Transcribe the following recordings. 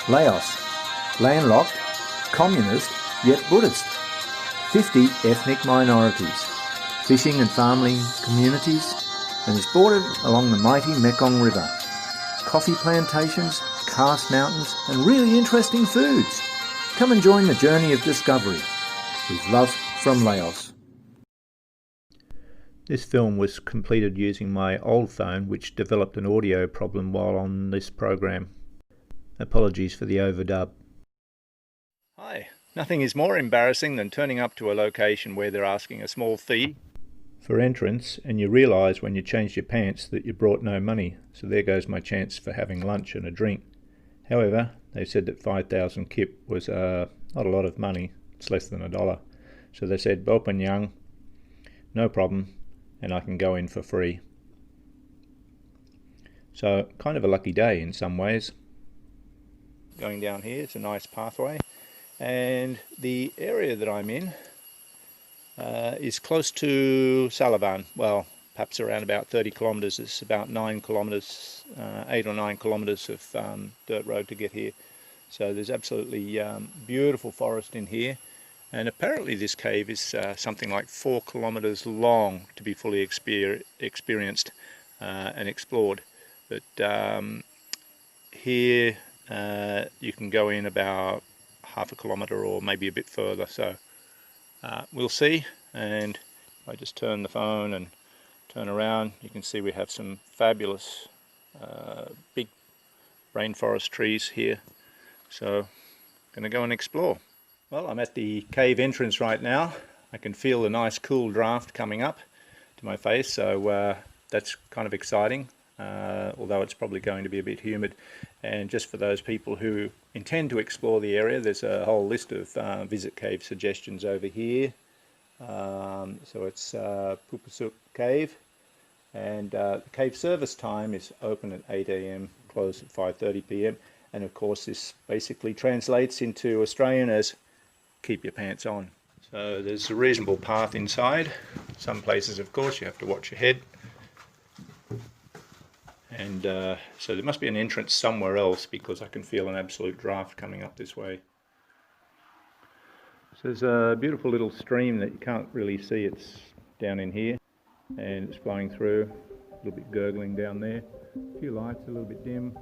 Laos, landlocked, communist, yet Buddhist. 50 ethnic minorities, fishing and farming communities, and is bordered along the mighty Mekong River. Coffee plantations, karst mountains, and really interesting foods. Come and join the journey of discovery. With love from Laos. This film was completed using my old phone, which developed an audio problem while on this program. Apologies for the overdub. Hi. Nothing is more embarrassing than turning up to a location where they're asking a small fee for entrance, and you realise when you change your pants that you brought no money, so there goes my chance for having lunch and a drink. However, they said that 5,000 kip was not a lot of money, it's less than $1. So they said, "Open young, no problem, and I can go in for free." So kind of a lucky day in some ways. Going down here, it's a nice pathway, and the area that I'm in is close to Salavanh. Well, perhaps around about 30 kilometres. It's about 9 kilometres, 8 or 9 kilometres of dirt road to get here. So there's absolutely beautiful forest in here. And apparently this cave is something like 4 kilometres long to be fully experienced and explored. But here you can go in about half a kilometre or maybe a bit further. So we'll see. And if I just turn the phone and turn around, you can see we have some fabulous big rainforest trees here. So I'm going to go and explore. Well, I'm at the cave entrance right now. I can feel the nice cool draft coming up to my face, so that's kind of exciting, although it's probably going to be a bit humid. And just for those people who intend to explore the area, there's a whole list of visit cave suggestions over here. So it's Phouphasouk Cave, and the cave service time is open at 8 AM, closed at 5:30 PM. And of course this basically translates into Australian as keep your pants on. So there's a reasonable path inside. Some places, of course, you have to watch your head. And so there must be an entrance somewhere else, because I can feel an absolute draft coming up this way. So there's a beautiful little stream that you can't really see. It's down in here, and it's flowing through, a little bit gurgling down there. A few lights, a little bit dim.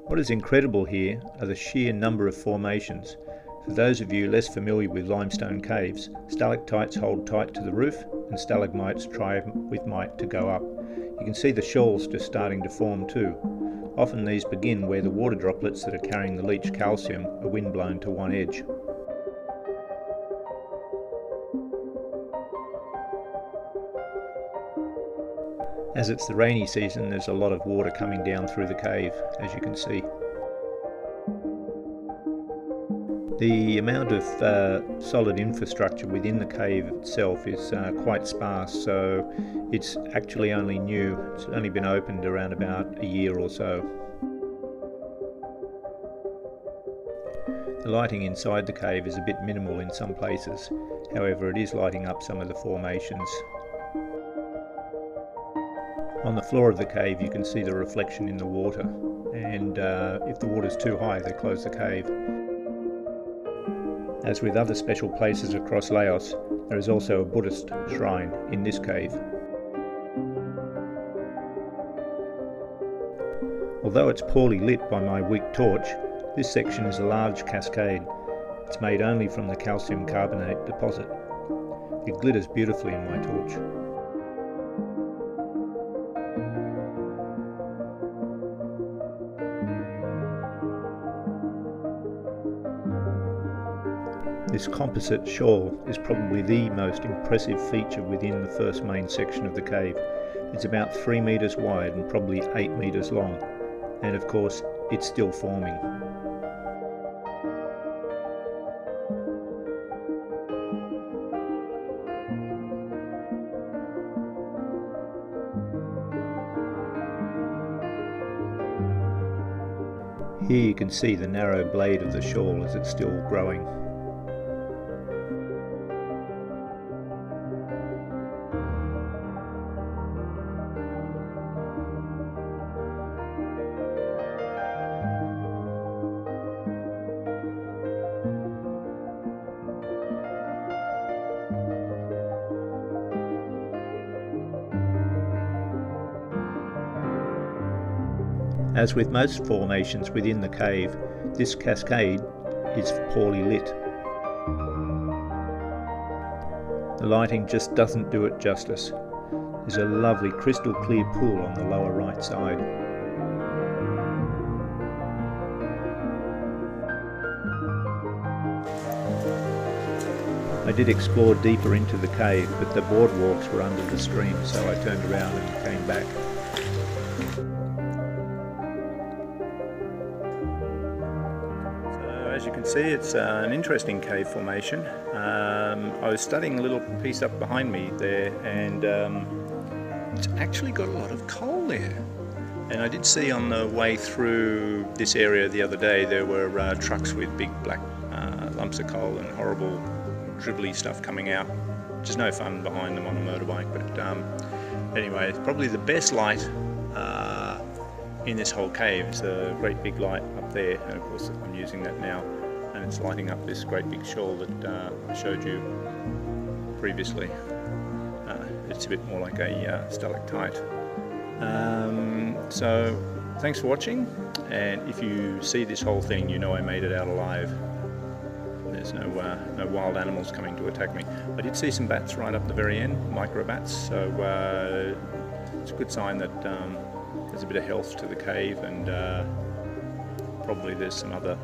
What is incredible here are the sheer number of formations. For those of you less familiar with limestone caves, stalactites hold tight to the roof and stalagmites try with might to go up. You can see the shoals just starting to form too. Often these begin where the water droplets that are carrying the leached calcium are windblown to one edge. As it's the rainy season, there's a lot of water coming down through the cave, as you can see. The amount of solid infrastructure within the cave itself is quite sparse, so it's actually only new. It's only been opened around about a year or so. The lighting inside the cave is a bit minimal in some places, however it is lighting up some of the formations. On the floor of the cave you can see the reflection in the water, and if the water's too high they close the cave. As with other special places across Laos, there is also a Buddhist shrine in this cave. Although it's poorly lit by my weak torch, this section is a large cascade. It's made only from the calcium carbonate deposit. It glitters beautifully in my torch. This composite shoal is probably the most impressive feature within the first main section of the cave. It's about 3 meters wide and probably 8 meters long, and of course it's still forming. Here you can see the narrow blade of the shoal as it's still growing. As with most formations within the cave, this cascade is poorly lit. The lighting just doesn't do it justice. There's a lovely crystal clear pool on the lower right side. I did explore deeper into the cave, but the boardwalks were under the stream, so I turned around and came back. So as you can see, it's an interesting cave formation. I was studying a little piece up behind me there, and it's actually got a lot of coal there. And I did see on the way through this area the other day, there were trucks with big black lumps of coal and horrible dribbly stuff coming out, which is no fun behind them on a motorbike. But anyway, it's probably the best light in this whole cave. It's a great big light up there, and of course I'm using that now, and it's lighting up this great big shoal that I showed you previously. It's a bit more like a stalactite. So thanks for watching, and if you see this whole thing, you know I made it out alive. There's no wild animals coming to attack me. I did see some bats right up the very end, micro bats, so it's a good sign that there's a bit of health to the cave, and probably there's some other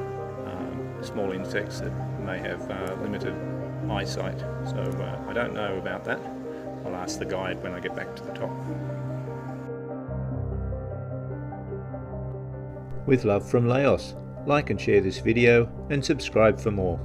small insects that may have limited eyesight. So I don't know about that. I'll ask the guide when I get back to the top. With love from Laos. Like and share this video and subscribe for more.